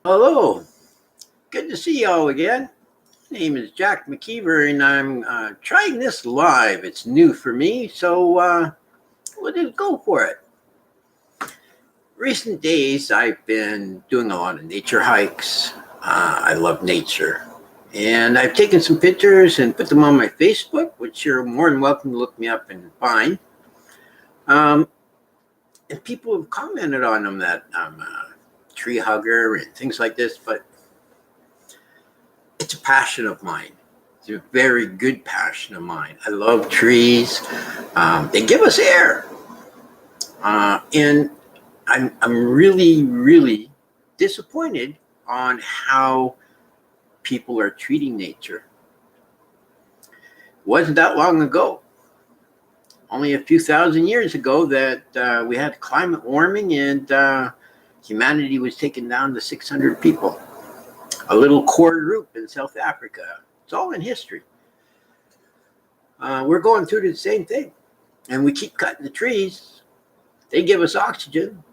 Hello, good to see y'all again. My name is Jack McKeever, and I'm trying this live. It's new for me, so we'll just go for it. Recent days, I've been doing a lot of nature hikes. I love nature. And I've taken some pictures and put them on my Facebook, which you're more than welcome to look me up and find. Um, and people have commented on them that I'm a tree hugger and things like this, but it's a passion of mine. It's a very good passion of mine. I love trees. They give us air. And I'm really, really disappointed on how people are treating nature. It wasn't that long ago, only a few thousand years ago, that we had climate warming and humanity was taken down to 600 people. A little core group in South Africa. It's all in history. We're going through the same thing, and we keep cutting the trees. They give us oxygen.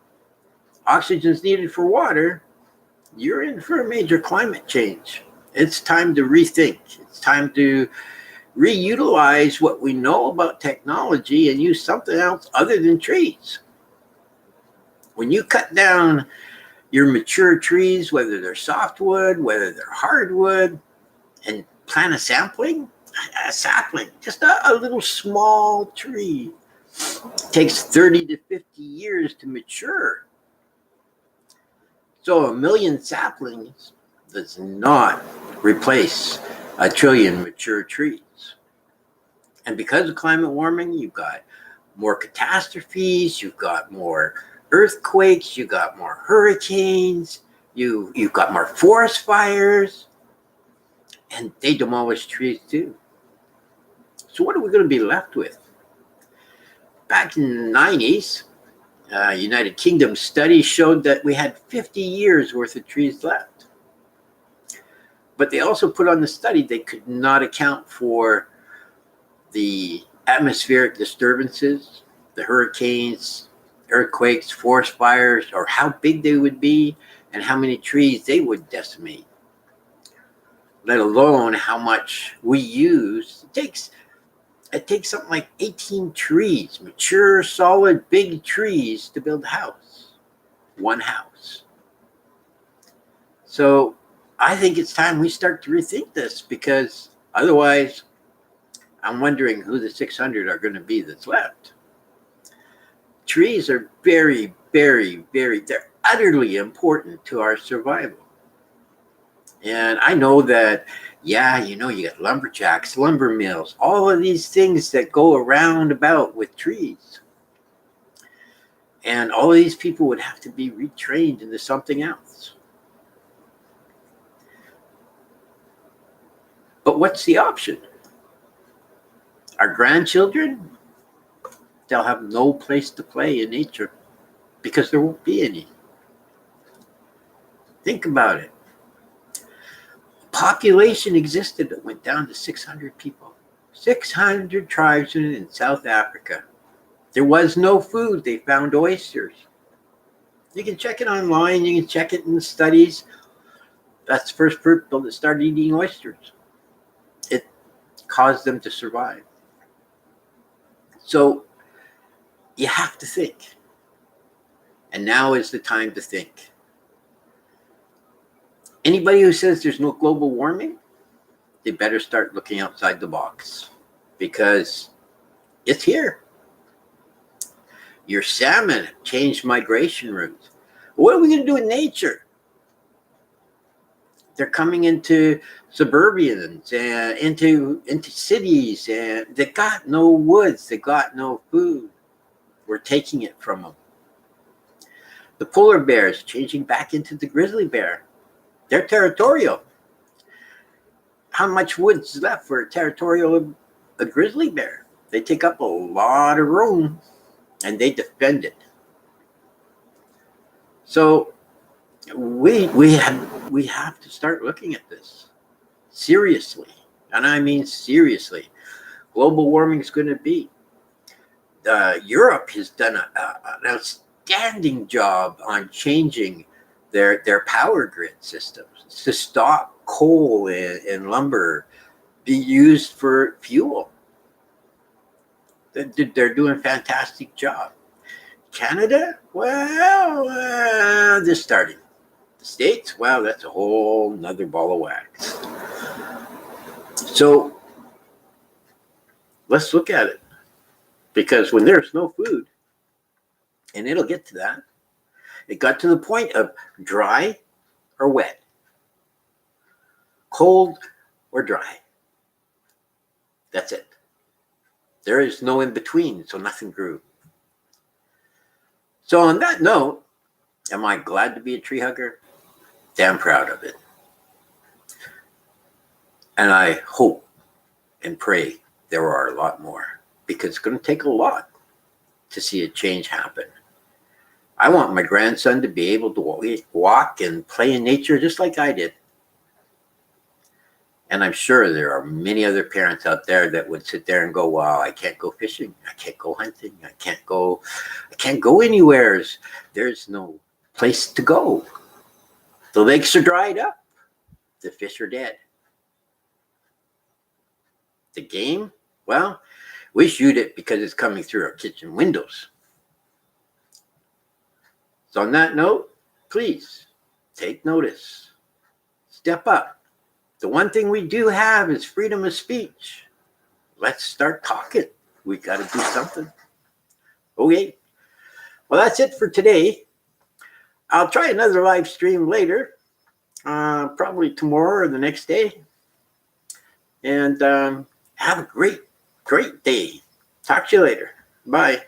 Oxygen's needed for water. You're in for a major climate change. It's time to rethink. It's time to reutilize what we know about technology and use something else other than trees. When you cut down your mature trees, whether they're softwood, whether they're hardwood, and plant a sapling, just a little small tree. It takes 30 to 50 years to mature. So a million saplings does not replace a trillion mature trees. And because of climate warming, you've got more catastrophes, you've got more earthquakes, you got more hurricanes, you've got more forest fires, and they demolish trees too. So what are we going to be left with? Back in the 90s, United Kingdom studies showed that we had 50 years worth of trees left. But they also put on the study they could not account for the atmospheric disturbances, the hurricanes, earthquakes, forest fires, or how big they would be and how many trees they would decimate, let alone how much we use. It takes something like 18 trees, mature, solid, big trees to build a house, one house. So I think it's time we start to rethink this, because otherwise I'm wondering who the 600 are going to be that's left. Trees are very, very, they're utterly important to our survival. And I know that, you got lumberjacks, lumber mills, all of these things that go around about with trees. And all of these people would have to be retrained into something else. But what's the option? Our grandchildren, they'll have no place to play in nature because there won't be any. Think about it. Population existed that went down to 600 people. 600 tribesmen in South Africa. There was no food. They found oysters. You can check it online. You can check it in the studies. That's the first people that started eating oysters. It caused them to survive. So you have to think. And now is the time to think. Anybody who says there's no global warming, they better start looking outside the box, because it's here. Your salmon have changed migration routes. What are we going to do in nature? They're coming into suburbians and into cities, and they got no woods, they got no food. We're taking it from them. The polar bears changing back into the grizzly bear. They're territorial. How much wood's left for a grizzly bear? They take up a lot of room and they defend it. So we have to start looking at this seriously. And I mean seriously. Global warming is going to be. Europe has done an outstanding job on changing their power grid systems to stop coal and lumber be used for fuel. They're doing a fantastic job. Canada, well, just starting. The States, wow, that's a whole nother ball of wax. So let's look at it. Because when there's no food, and it'll get to that, it got to the point of dry or wet, cold or dry. That's it. There is no in between, so nothing grew. So on that note, am I glad to be a tree hugger? Damn proud of it. And I hope and pray there are a lot more, because it's going to take a lot to see a change happen. I want my grandson to be able to walk and play in nature just like I did. And I'm sure there are many other parents out there that would sit there and go, wow, I can't go fishing. I can't go hunting. I can't go anywhere. There's no place to go. The lakes are dried up. The fish are dead. The game, well, we shoot it because it's coming through our kitchen windows. So on that note, please take notice. Step up. The one thing we do have is freedom of speech. Let's start talking. We got to do something. Okay. Well, that's it for today. I'll try another live stream later, probably tomorrow or the next day. And have a great day. Talk to you later. Bye.